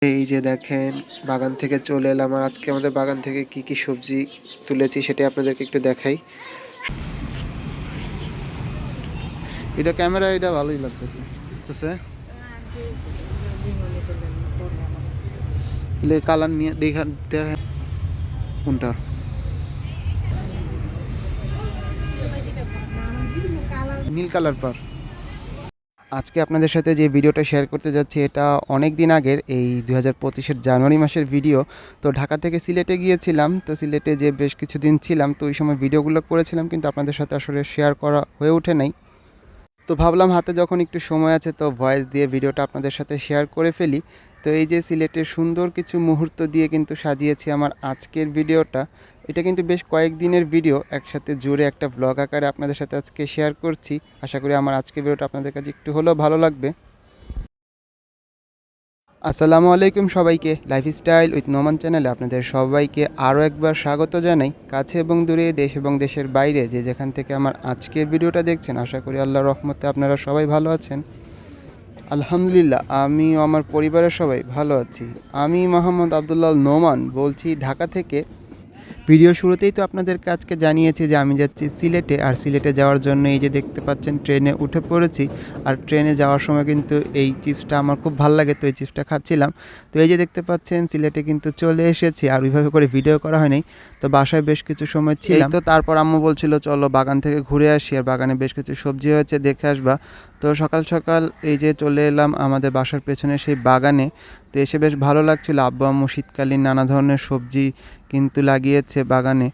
এই যে দেখেন বাগান থেকে চলে এলাম, আর আজকে আমাদের বাগান থেকে কি কি সবজি তুলেছি সেটাই আপনাদেরকে একটু দেখাই। এটা ক্যামেরা এটা ভালোই লাগতেছে কালার নিয়ে দেখা দেখেন কোনটা নীল কালার পার। আজকে আপনাদের সাথে যে ভিডিওটা শেয়ার করতে যাচ্ছি এটা অনেক দিন আগের, এই 2025-এর জানুয়ারি মাসের ভিডিও। তো ঢাকা থেকে সিলেটে গিয়েছিলাম, তো সিলেটে যে বেশ কিছুদিন ছিলাম, তো ওই সময় ভিডিওগুলো করেছিলাম কিন্তু আপনাদের সাথে আসলে শেয়ার করা হয়ে ওঠে নাই। তো ভাবলাম হাতে যখন একটু সময় আছে তো ভয়েস দিয়ে ভিডিওটা আপনাদের সাথে শেয়ার করে ফেলি। তো এই যে সিলেটের সুন্দর কিছু মুহূর্ত দিয়ে কিন্তু সাজিয়েছি আমার আজকের ভিডিওটা। এটা কিন্তু বেশ কয়েকদিনের ভিডিও একসাথে জুড়ে একটা ব্লগ আকারে আপনাদের সাথে আজকে শেয়ার করছি। আশা করি আমার আজকের ভিডিওটা আপনাদের কাছে একটু হলেও ভালো লাগবে। আসসালামু আলাইকুম সবাইকে, লাইফস্টাইল উইথ নোমান চ্যানেলে আপনাদের সবাইকে আরও একবার স্বাগত জানাই। কাছে এবং দূরে, দেশ এবং দেশের বাইরে যে যেখান থেকে আমার আজকের ভিডিওটা দেখছেন, আশা করি আল্লাহর রহমতে আপনারা সবাই ভালো আছেন। আলহামদুলিল্লাহ, আমি ও আমার পরিবারের সবাই ভালো আছি। আমি মোহাম্মদ আবদুল্লাহ নোমান বলছি ঢাকা থেকে। ভিডিও শুরুতেই তো আপনাদেরকে আজকে জানিয়েছি যে আমি যাচ্ছি সিলেটে, আর সিলেটে যাওয়ার জন্য এই যে দেখতে পাচ্ছেন ট্রেনে উঠে পড়েছি। আর ট্রেনে যাওয়ার সময় কিন্তু এই চিপসটা আমার খুব ভালো লাগে, তো এই চিপসটা খাচ্ছিলাম। তো এই যে দেখতে পাচ্ছেন সিলেটে কিন্তু চলে এসেছি, আর ওইভাবে করে ভিডিও করা হয়নি। তো বাসায় বেশ কিছু সময় ছিলাম, তো তারপর আম্মু বলছিল চলো বাগান থেকে ঘুরে আসি, আর বাগানে বেশ কিছু সবজি হয়েছে দেখে আসবা। তো সকাল সকাল এই যে চলে এলাম আমাদের বাসার পেছনে সেই বাগানে। তো এসে বেশ ভালো লাগছিল, আব্বু আম্মু শীতকালীন নানা ধরনের সবজি কিন্তু লাগিয়েছে বাগানে।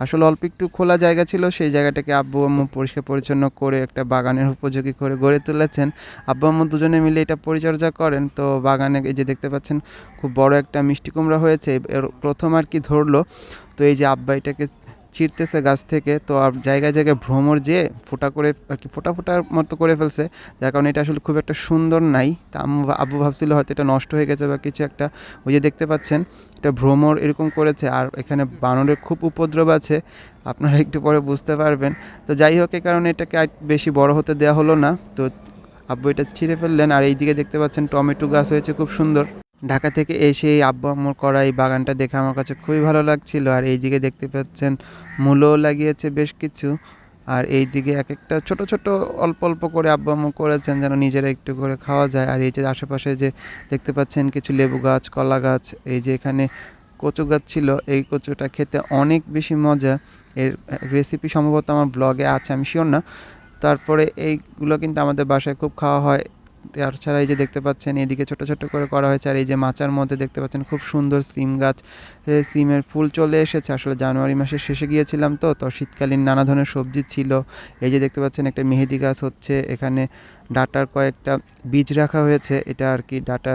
আসলে অল্প একটু খোলা জায়গা ছিল, সেই জায়গাটাকে আব্বু আম্মু পরিষ্কার পরিচ্ছন্ন করে একটা বাগানের উপযোগী করে গড়ে তুলেছেন। আব্বু আম্মু দুজনে মিলে এটা পরিচর্যা করেন। তো বাগানে এই যে দেখতে পাচ্ছেন খুব বড় একটা মিষ্টি কুমড়া হয়েছে, এর প্রথম আর কি ধরলো। তো এই যে আব্বা এটাকে ছিঁড়তেছে গাছ থেকে, তো আর জায়গায় জায়গায় ভ্রমর যেয়ে ফোঁটা করে আর কি ফোঁটা ফোঁটার মতো করে ফেলছে, যার কারণে এটা আসলে খুব একটা সুন্দর নাই। তা আব্বু ভাবছিল হয়তো এটা নষ্ট হয়ে গেছে বা কিছু একটা। ওই যে দেখতে পাচ্ছেন এটা ভ্রমর এরকম করেছে, আর এখানে বানরের খুব উপদ্রব আছে, আপনারা একটু পরে বুঝতে পারবেন। তো যাই হোক, এই কারণে এটাকে আর বেশি বড় হতে দেওয়া হলো না। তো আব্বু এটা ছিঁড়ে ফেললেন। আর এইদিকে দেখতে পাচ্ছেন টমেটো গাছ হয়েছে খুব সুন্দর। ঢাকা থেকে এসে এই আব্বু আম্মুর করা এই বাগানটা দেখে আমার কাছে খুবই ভালো লাগছিল। আর এইদিকে দেখতে পাচ্ছেন মূলও লাগিয়েছে বেশ কিছু। আর এইদিকে এক একটা ছোট ছোট অল্প অল্প করে আব্বু আম্মু করেছেন যেন নিজেরা একটু করে খাওয়া যায়। আর এই যে আশেপাশে যে দেখতে পাচ্ছেন কিছু লেবু গাছ, কলা গাছ, এই যে এখানে কচু গাছ ছিল, এই কচুটা খেতে অনেক বেশি মজা। এর রেসিপি সম্ভবত আমার ব্লগে আছে, আমি শিওর না। তারপরে এইগুলো কিন্তু আমাদের বাসায় খুব খাওয়া হয়। তাছাড়া এই যে দেখতে পাচ্ছেন এদিকে ছোট ছোট করে করা হয়েছে। আর এই যে মাচার মধ্যে দেখতে পাচ্ছেন খুব সুন্দর সিম গাছ, সিমের ফুল চলে এসেছে। আসলে জানুয়ারি মাসের শেষে গিয়েছিলাম, তো তো শীতকালীন নানা ধরনের সবজি ছিল। এই যে দেখতে পাচ্ছেন একটা মেহেদি গাছ হচ্ছে, এখানে ডাটার কয়েকটা বীজ রাখা হয়েছে। এটা আর কি ডাটা,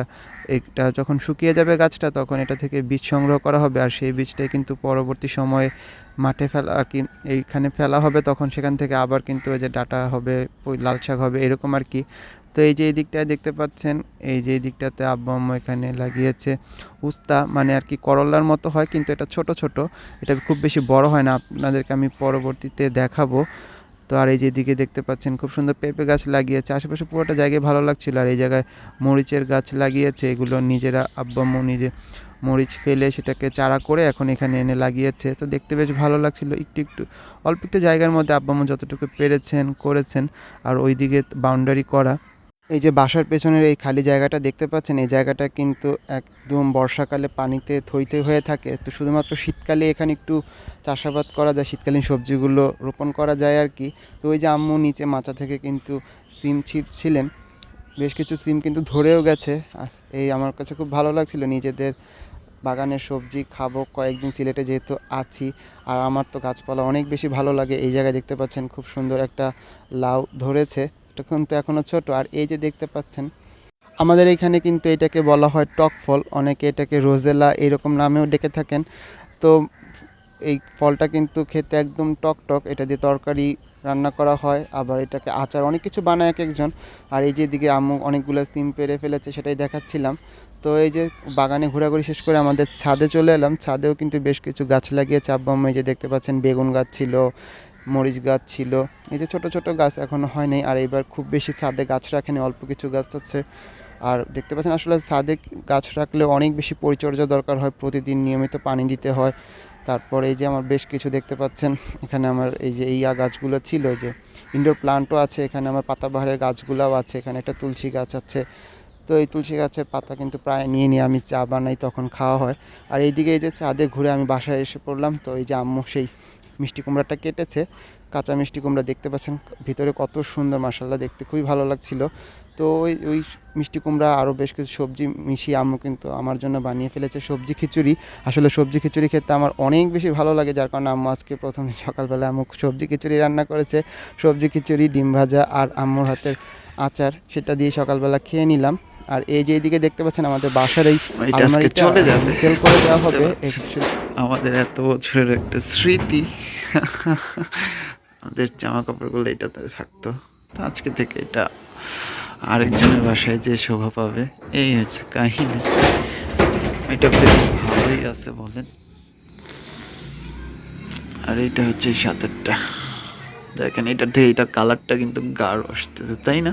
এটা যখন শুকিয়ে যাবে গাছটা তখন এটা থেকে বীজ সংগ্রহ করা হবে, আর সেই বীজটাই কিন্তু পরবর্তী সময়ে মাঠে ফেলা আর কি এইখানে ফেলা হবে, তখন সেখান থেকে আবার কিন্তু ওই যে ডাটা হবে, লাল শাক হবে এরকম আর কি। তো এই যে এই দিকটায় দেখতে পাচ্ছেন, এই যে এই দিকটাতে আব্বু আম্মু এখানে লাগিয়েছে উস্তা, মানে আর কি করলার মতো হয় কিন্তু এটা ছোট ছোট, এটা খুব বেশি বড় হয় না, আপনাদেরকে আমি পরবর্তীতে দেখাবো। তো আর এই যে দিকে দেখতে পাচ্ছেন খুব সুন্দর পেঁপে গাছ লাগিয়েছে, আশেপাশে পুরোটা জায়গায় ভালো লাগছিল। আর এই জায়গায় মরিচের গাছ লাগিয়েছে, এগুলো নিজেরা আব্বু আম্মু নিজে মরিচ ফেলে সেটাকে চারা করে এখন এখানে এনে লাগিয়েছে। তো দেখতে বেশ ভালো লাগছিল, একটু একটু অল্প একটু জায়গার মধ্যে আব্বু আম্মু যতটুকু পেরেছেন করেছেন। আর ওই দিকে বাউন্ডারি করা, এই যে বাসার পেছনের এই খালি জায়গাটা দেখতে পাচ্ছেন, এই জায়গাটা কিন্তু একদম বর্ষাকালে পানিতে থইতে হয়ে থাকে। তো শুধুমাত্র শীতকালে এখানে একটু চাষাবাদ করা যায়, শীতকালীন সবজিগুলো রোপণ করা যায় আর কি। তো ওই যে আম্মু নিচে মাচা থেকে কিন্তু সিম ছিঁড়ছিলেন, বেশ কিছু সিম কিন্তু ধরেও গেছে। আর এই আমার কাছে খুব ভালো লাগছিল নিজেদের বাগানের সবজি খাবো, কয়েকদিন সিলেটে যেহেতু আছি। আর আমার তো গাছপালা অনেক বেশি ভালো লাগে। এই জায়গায় দেখতে পাচ্ছেন খুব সুন্দর একটা লাউ ধরেছে, এটা কিন্তু এখনও ছোট। আর এই যে দেখতে পাচ্ছেন আমাদের এখানে কিন্তু এটাকে বলা হয় টক ফল, অনেকে এটাকে রোজেলা এরকম নামেও ডেকে থাকেন। তো এই ফলটা কিন্তু খেতে একদম টক টক, এটা দিয়ে তরকারি রান্না করা হয়, আবার এটাকে আচার অনেক কিছু বানায় এক একজন। আর এই যে দিকে আম্মু অনেকগুলো সিম পেড়ে ফেলেছে সেটাই দেখাচ্ছিলাম। তো এই যে বাগানে ঘোরাঘুরি শেষ করে আমাদের ছাদে চলে এলাম, ছাদেও কিন্তু বেশ কিছু গাছ লাগিয়েছে আব্বু আম্মু। এই যে দেখতে পাচ্ছেন বেগুন গাছ ছিল, মরিচ গাছ ছিল, এই যে ছোট ছোট গাছ এখনো হয় নাই। আর এবার খুব বেশি ছাদে গাছ রাখেনি, অল্প কিছু গাছ আছে। আর দেখতে পাচ্ছেন আসলে ছাদে গাছ রাখলে অনেক বেশি পরিচর্যা দরকার হয়, প্রতিদিন নিয়মিত পানি দিতে হয়। তারপর এই যে আমার বেশ কিছু দেখতে পাচ্ছেন এখানে আমার এই যে ইয়া গাছগুলো ছিল, যে ইনডোর প্লান্টও আছে, এখানে আমার পাতাবাহারের গাছগুলোও আছে, এখানে একটা তুলসী গাছ আছে। তো এই তুলসী গাছের পাতা কিন্তু প্রায় নিয়ে নিয়ে আমি চা বানাই, তখন খাওয়া হয়। আর এইদিকে এই যে ছাদে ঘুরে আমি বাসায় এসে পড়লাম, তো এই যে আম্মু সেই মিষ্টি কুমড়াটা কেটেছে, কাঁচা মিষ্টি কুমড়া দেখতে পাচ্ছেন ভিতরে কত সুন্দর, মাসাল্লাহ দেখতে খুবই ভালো লাগছিল। তো ওই মিষ্টি কুমড়া আরও বেশ কিছু সবজি মিশিয়ে আম্মু কিন্তু আমার জন্য বানিয়ে ফেলেছে সবজি খিচুড়ি। আসলে সবজি খিচুড়ি খেতে আমার অনেক বেশি ভালো লাগে, যার কারণে আম্মু আজকে প্রথমে সকালবেলা আম্মু সবজি খিচুড়ি রান্না করেছে। সবজি খিচুড়ি, ডিম ভাজা আর আম্মুর হাতের আচার, সেটা দিয়ে সকালবেলা খেয়ে নিলাম। আর এই যে এইদিকে দেখতে পাচ্ছেন আমাদের বাসার এই এটা আজকে আলমারিটা চলে যাবে, সেল করে দেওয়া বুঝতে হবে। পারছি। আমাদের এত বছরের একটা স্মৃতি। আমাদের জামা কাপড়গুলো এটাতে থাকতো, তো আজকে থেকে এটা আরেকজনের বাসায় যে শোভা পাবে, এই হচ্ছে কাহিনী। এটা বেশ ভালোই আছে বলেন। আর এটা হচ্ছে সাঁতারটা, দেখেন এটার থেকে এটার কালারটা কিন্তু গাঢ় আসতেছে, তাই না?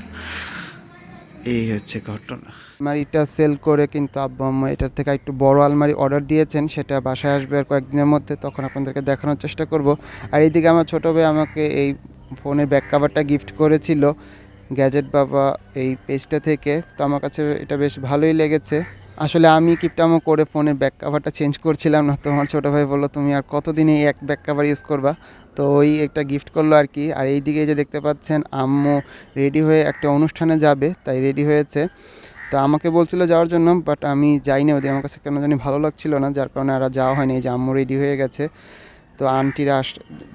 এই হচ্ছে ঘটনা। আলমারিটা সেল করে কিন্তু আব্বু আম্মু এটার থেকে একটু বড় আলমারি অর্ডার দিয়েছেন, সেটা বাসায় আসবে আর কয়েকদিনের মধ্যে, তখন আপনাদেরকে দেখানোর চেষ্টা করব। আর এইদিকে আমার ছোটো ভাই আমাকে এই ফোনের ব্যাক কাভারটা গিফট করেছিল গ্যাজেট বাবা এই পেজটা থেকে। তো আমার কাছে এটা বেশ ভালোই লেগেছে। আসলে আমি কিপটামো করে ফোনের ব্যাক কাভারটা চেঞ্জ করছিলাম না, তো আমার ছোটো ভাই বললো তুমি আর কতদিন এই এক ব্যাক কাভার ইউজ করবা, তো ওই একটা গিফট করলো আর কি। আর এই দিকে যে দেখতে পাচ্ছেন আম্মু রেডি হয়ে একটা অনুষ্ঠানে যাবে, তাই রেডি হয়েছে। তো আমাকে বলছিল যাওয়ার জন্য, বাট আমি যাইনি, ওদের আমার কাছে কেন জানি ভালো লাগছিল না, যার কারণে আর যাওয়া হয়নি। এই যে আম্মু রেডি হয়ে গেছে, তো আন্টিরা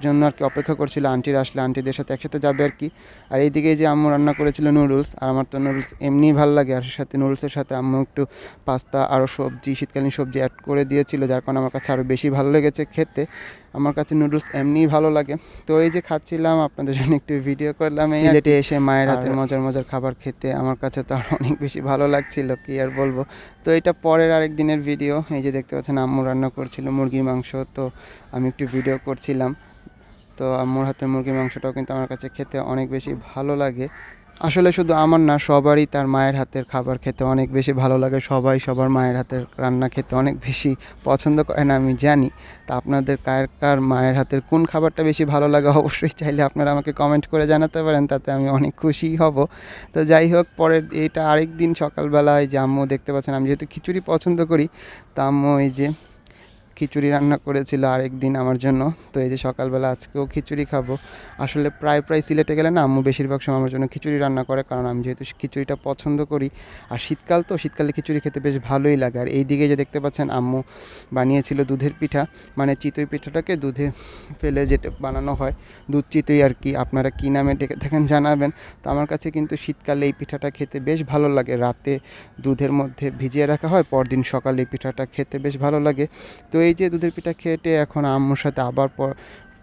জন্য আর কি অপেক্ষা করছিল, আন্টিরা আসলে আন্টিদের সাথে একসাথে যাবে আর কি। আর এইদিকে যে আম্মু রান্না করেছিল নুডলস, আর আমার তো নুডলস এমনিই ভালো লাগে, আর সাথে নুডলসের সাথে আম্মু একটু পাস্তা আরও সবজি, শীতকালীন সবজি অ্যাড করে দিয়েছিল, যার কারণে আমার কাছে আরও বেশি ভালো লেগেছে খেতে। আমার কাছে নুডলস এমনিই ভালো লাগে। তো এই যে খাচ্ছিলাম, আপনাদের জন্য একটু ভিডিও করলাম। এই সিলেটে এসে মায়ের হাতের মজার মজার খাবার খেতে আমার কাছে তো আর অনেক বেশি ভালো লাগছিল, কি আর বলবো। তো এটা পরের আরেক দিনের ভিডিও। এই যে দেখতে পাচ্ছেন আম্মু রান্না করছিল মুরগির মাংস, তো আমি একটু ভিডিও করছিলাম। তো আম্মুর হাতের মুরগির মাংসটাও কিন্তু আমার কাছে খেতে অনেক বেশি ভালো লাগে। আসলে শুধু আমার না, সবারই তার মায়ের হাতের খাবার খেতে অনেক বেশি ভালো লাগে, সবাই সবার মায়ের হাতের রান্না খেতে অনেক বেশি পছন্দ করে না, আমি জানি। তা আপনাদের কার কার মায়ের হাতের কোন খাবারটা বেশি ভালো লাগে অবশ্যই চাইলে আপনারা আমাকে কমেন্ট করে জানাতে পারেন, তাতে আমি অনেক খুশি হব। তো যাই হোক, পরের এটা আরেক দিন সকালবেলায় যে আম্মু দেখতে পাচ্ছেন আমি যেহেতু খিচুড়ি পছন্দ করি, তা আম্মু এই যে খিচুড়ি রান্না করেছিল আরেক দিন আমার জন্য। তো এই যে সকালবেলা আজকেও খিচুড়ি খাবো। আসলে প্রায় প্রায় সিলেটে গেলে না আম্মু বেশিরভাগ সময় আমার জন্য খিচুড়ি রান্না করে, কারণ আমি যেহেতু খিচুড়িটা পছন্দ করি। আর শীতকাল তো, শীতকালে খিচুড়ি খেতে বেশ ভালোই লাগে। আর এই দিকে যে দেখতে পাচ্ছেন আম্মু বানিয়েছিল দুধের পিঠা, মানে চিতই পিঠাটাকে দুধে ফেলে যেটা বানানো হয়, দুধ চিতই আর কি, আপনারা কী নামে ডেকে থাকেন জানাবেন। তো আমার কাছে কিন্তু শীতকালে এই পিঠাটা খেতে বেশ ভালো লাগে, রাতে দুধের মধ্যে ভিজিয়ে রাখা হয়, পরদিন সকালে এই পিঠাটা খেতে বেশ ভালো লাগে। তো এই যে দুধের পিঠা খেটে এখন আম্মুর সাথে আবার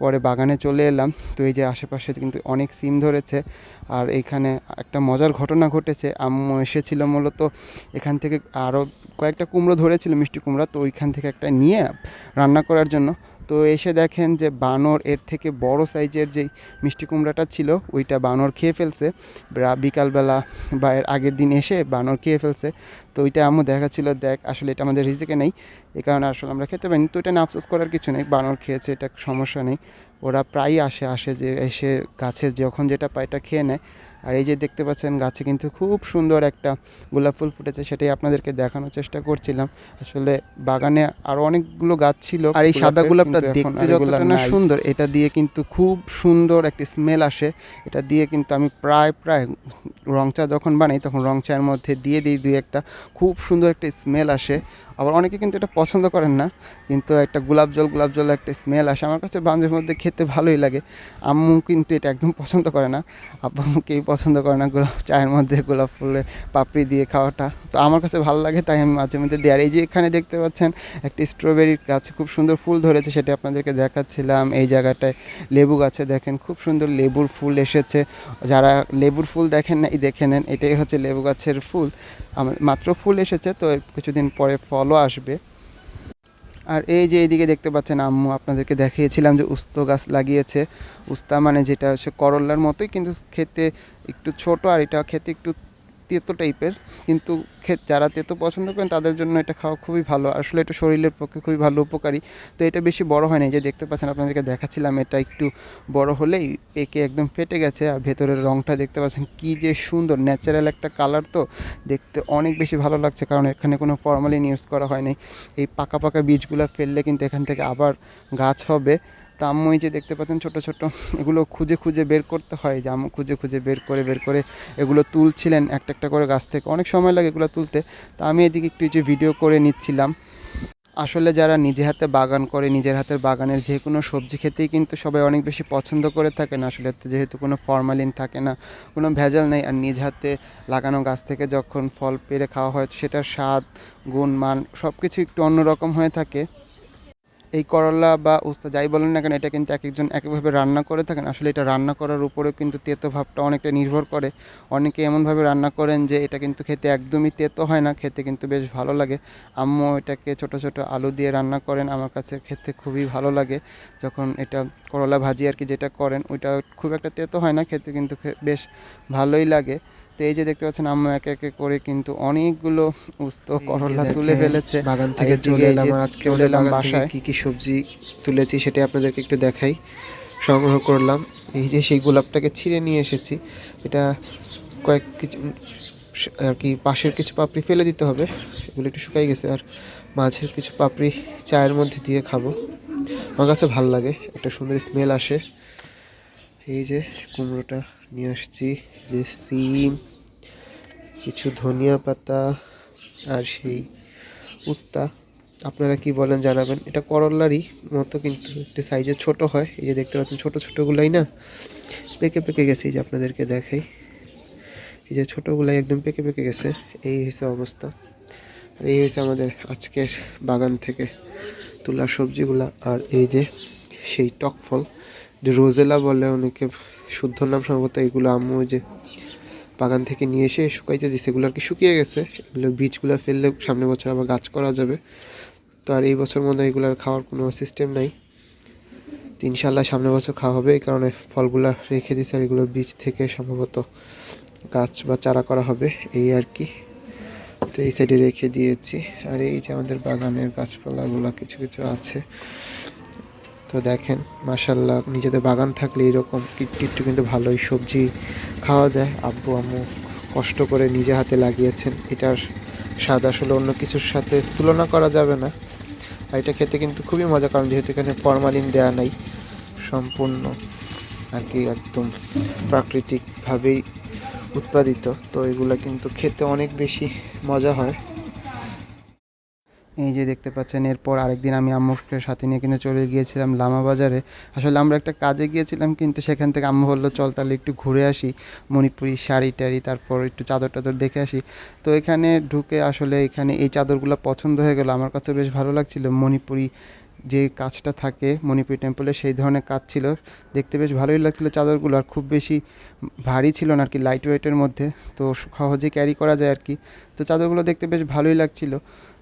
পরে বাগানে চলে এলাম। তো এই যে আশেপাশে কিন্তু অনেক সিম ধরেছে। আর এইখানে একটা মজার ঘটনা ঘটেছে, আম্মু এসেছিল মূলত এখান থেকে, আরও কয়েকটা কুমড়ো ধরেছিল মিষ্টি কুমড়া, তো ওইখান থেকে একটা নিয়ে রান্না করার জন্য। তো এসে দেখেন যে বানর এর থেকে বড় সাইজের যেই মিষ্টি কুমড়াটা ছিল ওইটা বানর খেয়ে ফেলছে। বিকালবেলা বা এর আগের দিন এসে বানর খেয়ে ফেলছে। তো ওইটা আম্মু দেখাচ্ছিল, দেখ আসলে এটা আমাদের রিজিকে নেই, এই কারণে আসলে আমরা খেতে পারিনি। তো এটা না আফসোস করার কিছু নেই, বানর খেয়েছে, এটা সমস্যা নেই। ওরা প্রায়ই আসে যে এসে গাছে যখন যেটা পায় এটা খেয়ে নেয়। আর এই যে দেখতে পাচ্ছেন গাছে কিন্তু খুব সুন্দর একটা গোলাপ ফুল ফুটেছে, সেটাই আপনাদেরকে দেখানোর চেষ্টা করছিলাম। আসলে বাগানে আরও অনেকগুলো গাছ ছিল, আর এই সাদা গোলাপটা দেখতে যতটা না সুন্দর, এটা দিয়ে কিন্তু খুব সুন্দর একটা স্মেল আসে। এটা দিয়ে কিন্তু আমি প্রায় রং চা যখন বানাই তখন রং চায়ের মধ্যে দিয়ে দিই দুই একটা, খুব সুন্দর একটা স্মেল আসে। আবার অনেকে কিন্তু এটা পছন্দ করেন না, কিন্তু একটা গোলাপ জল একটা স্মেল আসে, আমার কাছে বাঞ্জের মধ্যে খেতে ভালোই লাগে। আম্মু কিন্তু এটা একদম পছন্দ করে না, আব্বু কেউ পছন্দ করে না গোলাপ চায়ের মধ্যে গোলাপ ফুলের পাপড়ি দিয়ে খাওয়াটা, তো আমার কাছে ভালো লাগে, তাই আমি মাঝে মধ্যে দিই। আর এই যে এখানে দেখতে পাচ্ছেন একটি স্ট্রবেরির গাছে খুব সুন্দর ফুল ধরেছে, সেটা আপনাদেরকে দেখাচ্ছিলাম। এই জায়গাটায় লেবু গাছে দেখেন খুব সুন্দর লেবুর ফুল এসেছে, যারা লেবুর ফুল দেখেন না এই দেখে নেন, এটাই হচ্ছে লেবু গাছের ফুল। মাত্র ফুল এসেছে, তো কিছুদিন পরে ফলও আসবে। আর এই যে এইদিকে দেখতে পাচ্ছেন আম্মু আপনাদেরকে দেখিয়েছিলাম যে উস্ত গাছ লাগিয়েছে। উস্তা মানে যেটা হচ্ছে করল্লার মতোই, কিন্তু খেতে একটু ছোট, আর এটা খেতে একটু তেতো টাইপের, কিন্তু যারা তেতো পছন্দ করেন তাদের জন্য এটা খাওয়া খুবই ভালো। আসলে এটা শরীরের পক্ষে খুবই ভালো, উপকারী। তো এটা বেশি বড় হয় না, এই যে দেখতে পাচ্ছেন, আপনাদেরকে দেখাচ্ছিলাম, এটা একটু বড় হলেই পেকে একদম ফেটে গেছে। আর ভেতরের রঙটা দেখতে পাচ্ছেন কী যে সুন্দর, ন্যাচারাল একটা কালার, তো দেখতে অনেক বেশি ভালো লাগছে, কারণ এখানে কোনো ফরমালিন ইউজ করা হয়নি। এই পাকা পাকা বীজগুলো ফেললে কিন্তু এখান থেকে আবার গাছ হবে। তা আম্মু এই যে দেখতে পাচ্ছেন ছোট ছোট, এগুলো খুঁজে খুঁজে বের করতে হয়, যে আম্মু খুঁজে খুঁজে বের করে এগুলো তুলছিলেন একটা একটা করে গাছ থেকে। অনেক সময় লাগে এগুলো তুলতে। তা আমি এদিকে একটু যে ভিডিও করে নিচ্ছিলাম। আসলে যারা নিজে হাতে বাগান করে, নিজের হাতের বাগানের যে কোনো সবজি খেতেই কিন্তু সবাই অনেক বেশি পছন্দ করে থাকেন। আসলে যেহেতু কোনো ফরমালিন থাকে না, কোনো ভেজাল নেই, আর নিজ হাতে লাগানো গাছ থেকে যখন ফল পেড়ে খাওয়া হয় সেটার স্বাদ, গুণ, মান সব কিছু একটু অন্যরকম হয়ে থাকে। এই করলা বা উস্তা যাই বলেন না কেন, এটা কিন্তু এক একজন এক একভাবে রান্না করে থাকেন। আসলে এটা রান্না করার উপরেও কিন্তু তেতো ভাবটা অনেকটা নির্ভর করে। অনেকে এমনভাবে রান্না করেন যে এটা কিন্তু খেতে একদমই তেতো হয় না, খেতে কিন্তু বেশ ভালো লাগে। আম্মু এটাকে ছোট ছোট আলু দিয়ে রান্না করেন, আমার কাছে খেতে খুবই ভালো লাগে। যখন এটা করলা ভাজি আর কি যেটা করেন, ওইটা খুব একটা তেতো হয় না, খেতে কিন্তু বেশ ভালোই লাগে। তো এই যে দেখতে পাচ্ছেন আম্মু একে একে করে কিন্তু অনেকগুলো উস্ত করলা তুলে ফেলেছে। বাগান আর থেকে এদিকে চলে এই এলাম, যে আর আজকে চলে আমাদের এলাম বাগান থেকে বাসায়। কি কি সবজি তুলেছি সেটা আপনাদেরকে একটু দেখাই। সংগ্রহ করলাম, এই যে সেই গোলাপটাকে ছিঁড়ে নিয়ে এসেছি। এটা কয়েক কিছু আর কি, পাশের কিছু পাপড়ি ফেলে দিতে হবে, এগুলো একটু শুকাই গেছে। আর মাঝের কিছু পাপড়ি চায়ের মধ্যে দিয়ে খাবো, আমার কাছে ভাল লাগে, একটা সুন্দর স্মেল আসে। এই যে কুমড়োটা নিয়ে আসছি, যে সিম, কিছু ধনিয়া পাতা, আর সেই উস্তা। আপনারা কি বলেন জানাবেন। এটা করল্লারই মতো, কিন্তু একটু সাইজে ছোট হয়। এই যে দেখতে পাচ্ছেন ছোট ছোটগুলাই না পেকে পেকে গেছে, এই যে আপনাদেরকে দেখাই, এই যে ছোটগুলাই একদম পেকে পেকে গেছে। এই হয়েছে অবস্থা। আর এই হয়েছে আমাদের আজকের বাগান থেকে তোলা সবজিগুলা। আর এই যে সেই টক ফল, যে রোজেলা বলে অনেকে, শুদ্ধ নাম সম্ভবত। এগুলো আম্মু ওই যে বাগান থেকে নিয়ে এসে শুকাইতে দিচ্ছে, এগুলো আর কি শুকিয়ে গেছে। এগুলোর বীজগুলো ফেললে সামনের বছর আবার গাছ করা যাবে। তো আর এই বছর মনে হয় এগুলোর খাওয়ার কোনো সিস্টেম নাই, তো ইনশাল্লাহ সামনের বছর খাওয়া হবে। এই কারণে ফলগুলা রেখে দিচ্ছে, আর এগুলোর বীজ থেকে সম্ভবত গাছ বা চারা করা হবে, এই আর কি। তো এই সাইডে রেখে দিয়েছি। আর এই যে আমাদের বাগানের গাছপালাগুলো কিছু কিছু আছে। তো দেখেন, মাশাল্লাহ, নিজেদের বাগান থাকলে এরকম একটু একটু কিন্তু ভালোই সবজি খাওয়া যায়। আব্বু আম্মু কষ্ট করে নিজে হাতে লাগিয়েছেন, এটার স্বাদ আসলে অন্য কিছুর সাথে তুলনা করা যাবে না। আর এটা খেতে কিন্তু খুবই মজা, কারণ যেহেতু এখানে ফরমালিন দেওয়া নাই, সম্পূর্ণ আর কি একদম প্রাকৃতিকভাবেই উৎপাদিত। তো এগুলো কিন্তু খেতে অনেক বেশি মজা হয়। এই যে দেখতে পাচ্ছেন, এরপর আরেকদিন আমি আম্মুকে সাথে নিয়ে কিন্তু চলে গিয়েছিলাম লামা বাজারে। আসলে আমরা একটা কাজে গিয়েছিলাম, কিন্তু সেখান থেকে আম্মু বললো চল তাহলে একটু ঘুরে আসি, মণিপুরি শাড়ি টাড়ি, তারপর একটু চাদর টাদর দেখে আসি। তো এখানে ঢুকে আসলে এখানে এই চাদরগুলো পছন্দ হয়ে গেল, আমার কাছে বেশ ভালো লাগছিল। মণিপুরি যে কাজটা থাকে মণিপুরি টেম্পলে, সেই ধরনের কাজ ছিল, দেখতে বেশ ভালোই লাগছিল চাদরগুলো। আর খুব বেশি ভারী ছিল না আর কি, লাইট ওয়েটের মধ্যে, তো সহজে ক্যারি করা যায় আর কি। তো চাদরগুলো দেখতে বেশ ভালোই লাগছিল।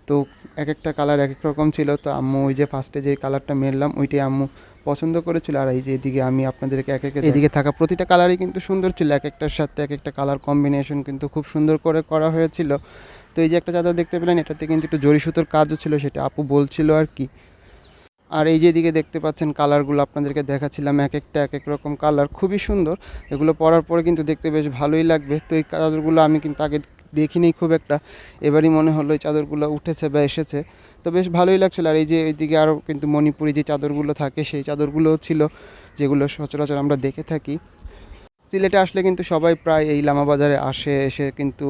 তো এক একটা কালার এক এক রকম ছিল। তো আম্মু ওই যে ফার্স্টে যে কালারটা মেরলাম ওইটাই আম্মু পছন্দ করেছিল। আর এই যে এদিকে আমি আপনাদেরকে এক এক এদিকে থাকা প্রতিটা কালারই কিন্তু সুন্দর ছিল, এক একটার সাথে এক একটা কালার কম্বিনেশন কিন্তু খুব সুন্দর করে করা হয়েছিল। তো এই যে একটা চাদর দেখতে পেলেন, এটাতে কিন্তু একটু জরি সুতোর কাজও ছিল, সেটা আপু বলছিল আর কি। আর এই যে এদিকে দেখতে পাচ্ছেন কালারগুলো আপনাদেরকে দেখাচ্ছিলাম, এক একটা এক এক রকম কালার, খুবই সুন্দর। এগুলো পরার পরে কিন্তু দেখতে বেশ ভালোই লাগবে। তো এই চাদরগুলো আমি কিন্তু আগে দেখিনি খুব একটা, এবারই মনে হলো এই চাদরগুলো উঠেছে বা এসেছে, তো বেশ ভালোই লাগছিল। আর এই যে এইদিকে আরও কিন্তু মণিপুরি যে চাদরগুলো থাকে সেই চাদরগুলোও ছিল, যেগুলো সচরাচর আমরা দেখে থাকি। সিলেটে আসলে কিন্তু সবাই প্রায় এই লামা বাজারে আসে, এসে কিন্তু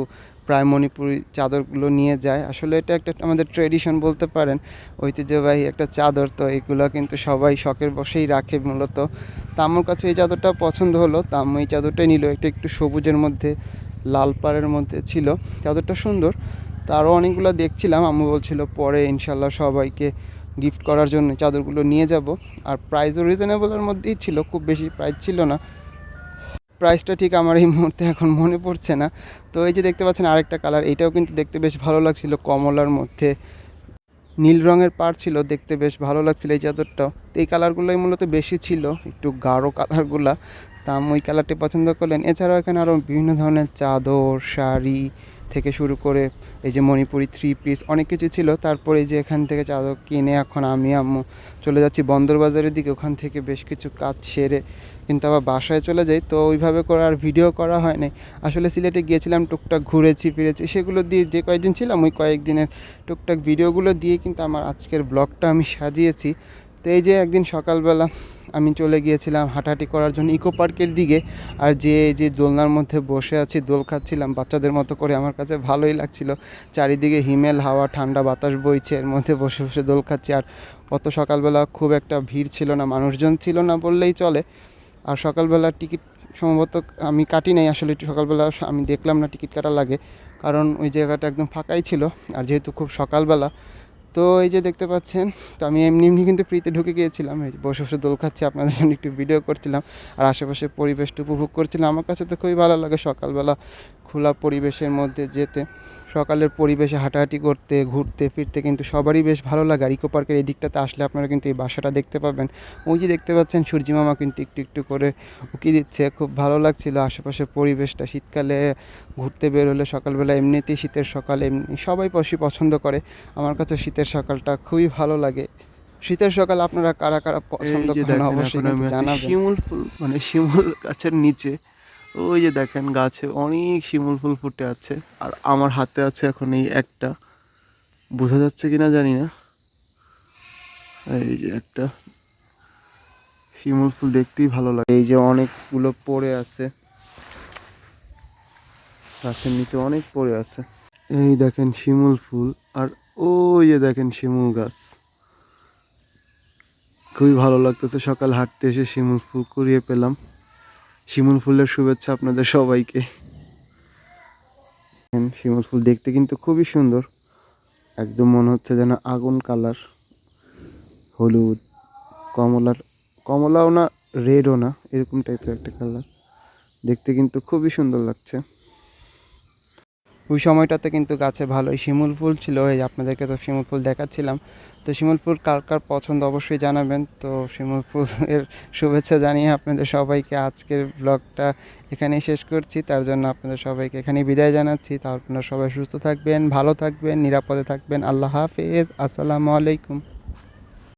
প্রায় মণিপুরি চাদরগুলো নিয়ে যায়। আসলে এটা একটা আমাদের ট্রেডিশন বলতে পারেন, ঐতিহ্যবাহী একটা চাদর। তো এগুলো কিন্তু সবাই শখের বশেই রাখে মূলত। তা আমার কাছে এই চাদরটা পছন্দ হলো, তা আমি এই চাদরটাই নিল। এটা একটু সবুজের মধ্যে লাল পাড়ের মধ্যে ছিল, চাদরটা সুন্দর। তা আরও অনেকগুলো দেখছিলাম, আম্মু বলছিল পরে ইনশাল্লাহ সবাইকে গিফট করার জন্য চাদরগুলো নিয়ে যাব। আর প্রাইসও রিজনেবলের মধ্যেই ছিল, খুব বেশি প্রাইস ছিল না। প্রাইসটা ঠিক আমার এই মুহূর্তে এখন মনে পড়ছে না। তো এই যে দেখতে পাচ্ছেন আরেকটা কালার, এইটাও কিন্তু দেখতে বেশ ভালো লাগছিল, কমলার মধ্যে নীল রঙের পাড় ছিল, দেখতে বেশ ভালো লাগছিল এই চাদরটাও। তো এই কালারগুলোই মূলত বেশি ছিল, একটু গাঢ় কালারগুলা। তা আম্মু ওই কালারটি পছন্দ করলেন। এছাড়াও এখানে আরও বিভিন্ন ধরনের চাদর, শাড়ি থেকে শুরু করে এই যে মণিপুরি থ্রি পিস অনেক কিছু ছিল। তারপরে এই যে এখান থেকে চাদর কিনে এখন আমি আম্মু চলে যাচ্ছি বন্দরবাজারের দিকে। ওখান থেকে বেশ কিছু কাজ সেরে কিন্তু আবার বাসায় চলে যাই। তো ওইভাবে করে আর ভিডিও করা হয় নাই। আসলে সিলেটে গিয়েছিলাম, টুকটাক ঘুরেছি ফিরেছি, সেগুলো দিয়ে যে কয়েকদিন ছিলাম ওই কয়েকদিনের টুকটাক ভিডিওগুলো দিয়ে কিন্তু আমার আজকের ব্লগটা আমি সাজিয়েছি। তো এই যে একদিন সকালবেলা আমি চলে গিয়েছিলাম হাঁটাহাঁটি করার জন্য ইকো পার্কের দিকে। আর যে দোলনার মধ্যে বসে আছি, দোল খাচ্ছিলাম বাচ্চাদের মতো করে, আমার কাছে ভালোই লাগছিল। চারিদিকে হিমেল হাওয়া, ঠান্ডা বাতাস বইছে, এর মধ্যে বসে বসে দোল খাচ্ছি। আর অত সকালবেলা খুব একটা ভিড় ছিল না, মানুষজন ছিল না বললেই চলে। আর সকালবেলা টিকিট সম্ভবত আমি কাটি নাই, আসলে সকালবেলা আমি দেখলাম না টিকিট কাটা লাগে, কারণ ওই জায়গাটা একদম ফাঁকাই ছিল। আর যেহেতু খুব সকালবেলা, তো এই যে দেখতে পাচ্ছেন, তো আমি এমনি এমনি কিন্তু ফ্রিতে ঢুকে গিয়েছিলাম। এই যে বসে বসে দোল খাচ্ছি, আপনাদের জন্য একটু ভিডিও করছিলাম আর আশেপাশে পরিবেশটা উপভোগ করছিলাম। আমার কাছে তো খুবই ভালো লাগে সকালবেলা খোলা পরিবেশের মধ্যে যেতে, সকালের পরিবেশে হাঁটাহাঁটি করতে, ঘুরতে ফিরতে কিন্তু সবারই বেশ ভালো লাগে। আর ইকো পার্কের এই দিকটাতে আসলে আপনারা কিন্তু এই বাসাটা দেখতে পাবেন। ওই যে দেখতে পাচ্ছেন সূর্যি মামা কিন্তু একটু একটু করে উঁকি দিচ্ছে, খুব ভালো লাগছিল আশেপাশের পরিবেশটা। শীতকালে ঘুরতে বের হলে সকালবেলা, এমনিতেই শীতের সকাল এমনি সবাই পছন্দ করে, আমার কাছে শীতের সকালটা খুবই ভালো লাগে। শীতের সকাল আপনারা কারা কারা পছন্দ এই যে করেন দেখেন অবশ্যই এখন আমি কিন্তু আছি জানাবেন। শিমুল ফুল, মানে শিমুল গাছের নিচে। ওই যে দেখেন গাছে অনেক শিমুল ফুল ফুটে আছে, আর আমার হাতে আছে এখন এই একটা, বোঝা যাচ্ছে কিনা জানি না। এই যে একটা শিমুল ফুল, দেখতেই ভালো লাগে। এই যে অনেকগুলো পড়ে আছে গাছের নিচে, অনেক পড়ে আছে। এই দেখেন শিমুল ফুল, আর ওই যে দেখেন শিমুল গাছ। খুবই ভালো লাগতেছে, সকাল হাঁটতে এসে শিমুল ফুল কুড়িয়ে পেলাম। শিমুল ফুলের শুভেচ্ছা আপনাদের সবাইকে। শিমুল ফুল দেখতে কিন্তু খুবই সুন্দর, একদম মনে হচ্ছে যেন আগুন কালার, হলুদ, কমলার, কমলাও না রেডও না, এরকম টাইপের একটা কালার। দেখতে কিন্তু খুবই সুন্দর লাগছে। ওই সময়টাতে কিন্তু গাছে ভালোই শিমুল ফুল ছিল। এই আপনাদেরকে তো শিমুল ফুল দেখাচ্ছিলাম। তো শিমুল ফুল কার কার পছন্দ অবশ্যই জানাবেন। তো শিমুল ফুলের শুভেচ্ছা জানিয়ে আপনাদের সবাইকে আজকের ব্লগটা এখানেই শেষ করছি। তার জন্য আপনাদের সবাইকে এখানেই বিদায় জানাচ্ছি। তা আপনারা সবাই সুস্থ থাকবেন, ভালো থাকবেন, নিরাপদে থাকবেন। আল্লাহ হাফেজ, আসসালামু আলাইকুম।